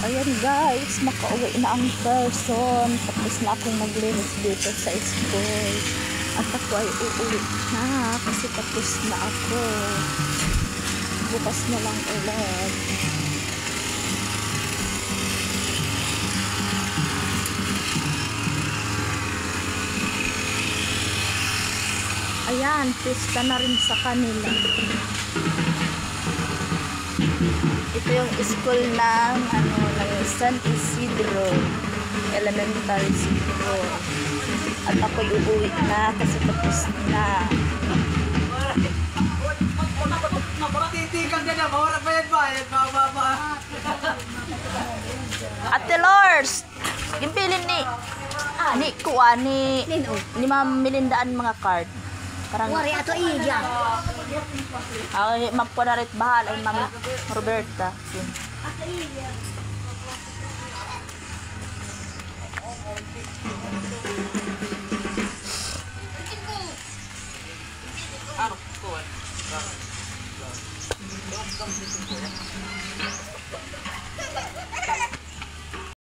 Ayan guys, makauwi na ang person. Tapos na akong naglinis dito sa school. At ako ay uuwi na kasi tapos na ako. Bukas na lang ulit. Ayan, pista na rin sa kanila. Ito yung school ng San Isidro Elementary School. At ako'y uuwi na kasi tapos na. Ate Lors, gimpilin ni kuha ni Ma'am Melindaan mga card. Parang Wari ato iya. ay Ma'am Ponarit bahal ay Ma'am Roberta. Yun.